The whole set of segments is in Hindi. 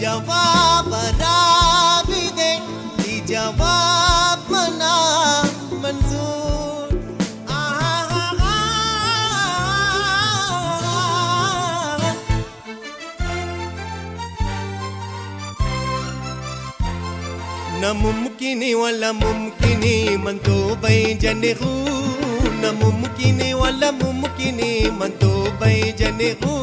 जवाब राबी दे जवाब मना मंजूर न मुमकिन वला मुमकिन मन तो बैजने हो न मुमकिन वला मुमकिन मन तो बैजने हो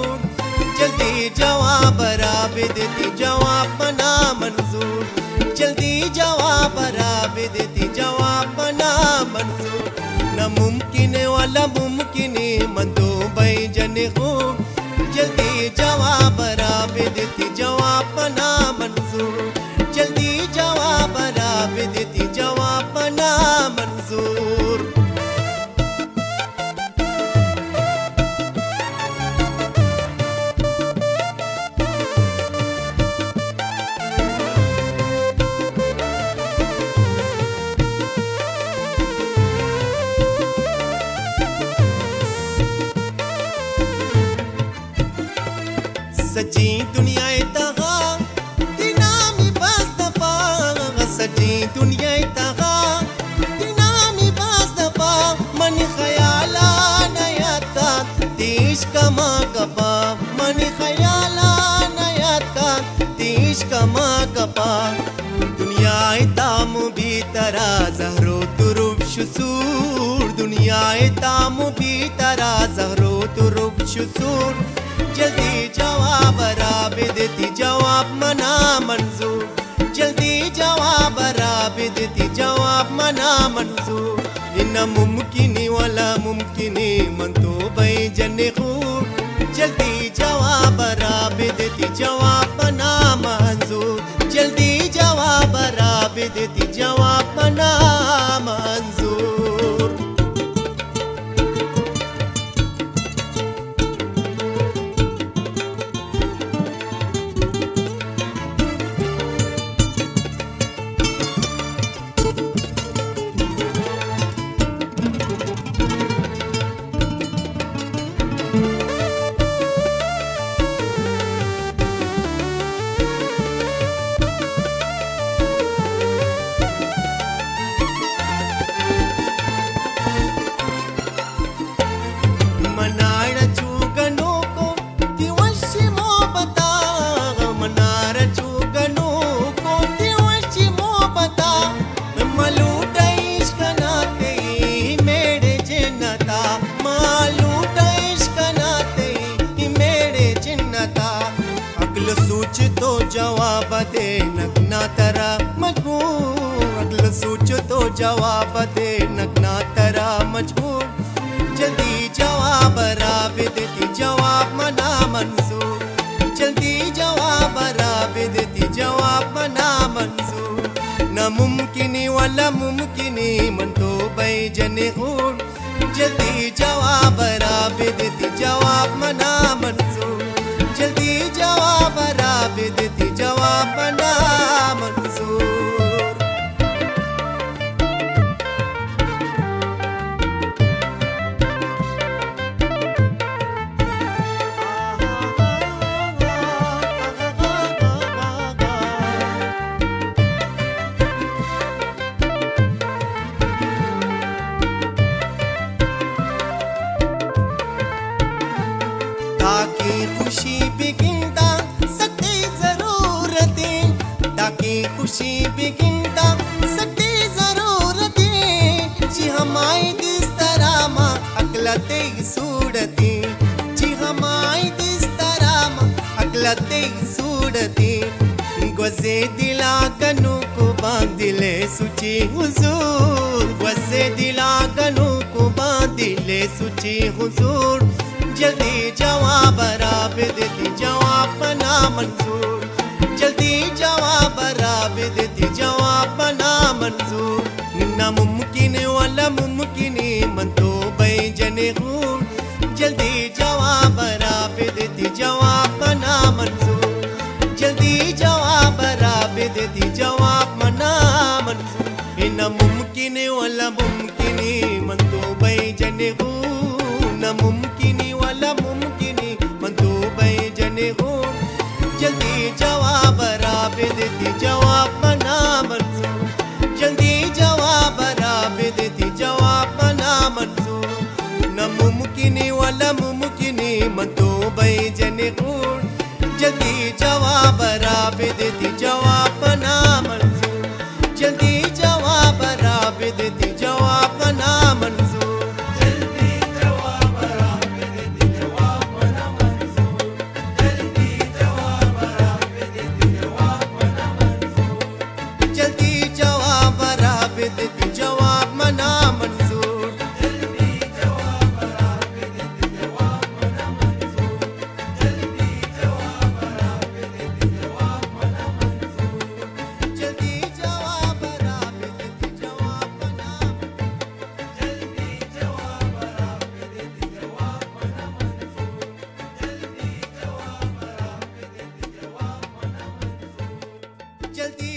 जल्दी जवाब राबे देती जवाब मना मंजूर जल्दी जवाब राबे देती जवाब मना मंजूर न मुमकिन वाला मुमकिन मन तो बैजने हो जल्दी जवाब राबे देती जवाब मना मंजूर जल्दी जवाब राबे देती जवाब मना मंजूर सजी दुनिया तगा दिनामी बस दफा सजी दुनिया तगा दिनामी बस दफा मन ख्याला नयाता देश कमा कपा मन ख्याला नयाता देश कमा कपा दुनिया ताम भी तरा जहरो तुरुब शुसूर दुनिया ताम भी तरा जहरो तुरुब शुसूर जल्दी जवाब राबे देती जवाब मना मंजूर जल्दी जवाब राबे देती जवाब मना मंजूर इन मुमकिन वाला मुमकिन मन तो बैजने हो जल्दी जवाब राबे देती जवाब मना मंजूर जल्दी जवाब राबे देती जवाब मना मंजूर सोच तो जवाब दे नगना तरा मजबूर अगला सोच तो जवाब दे नगना तरा मजबूर जल्दी जवाब राबे देती जवाब मना मंजूर जल्दी जवाब राबे देती जवाब मना मंजूर न मुमकिन वाला मुमकिन मन तो बैजने हो जल्दी जवाब राबे देती जवाब मना मंजूर जल्दी जवाब राबे देती जवाब मना मंजूर ताकि खुशी बिगिनता सकती जरूरतें ताकि खुशी बिगिनता सकती जरूरतें जी हम अगलाते सूडती जी हमाई दिस्तरामा अगलाते सूडती गुज़े दिला कनु को बांधिले सुची हुजूर गुज़े दिला कनु को बांधिले सुची हुजूर जल्दी जवाब राब देती जवाब ना मंजूर जल्दी जवाब राब देती जवाब ना मंजूर नामुमकिन वाला मुमकिन मन तो बैजने हूँ जल्दी जवाब राब देती जवाब ना मंजूर जल्दी जवाब राब देती जवाब ना मंजूर नामुमकिन वाला मुमकिन मन तो बैजने हूँ नामुमकिन वाला मुमकिन मन तो बैजने हूँ जल्दी जवाब राब देती जवाब ना मंजूर जल्दी जवाब राब देती जवाब ना मंजूर नामुमकिन वाला मुमकिन मन तो बैजने हूँ जल्दी जवाब राब देती जवाब ना मंजूर जल्दी जवाब राब देती जवाब ना मंजूर जल्दी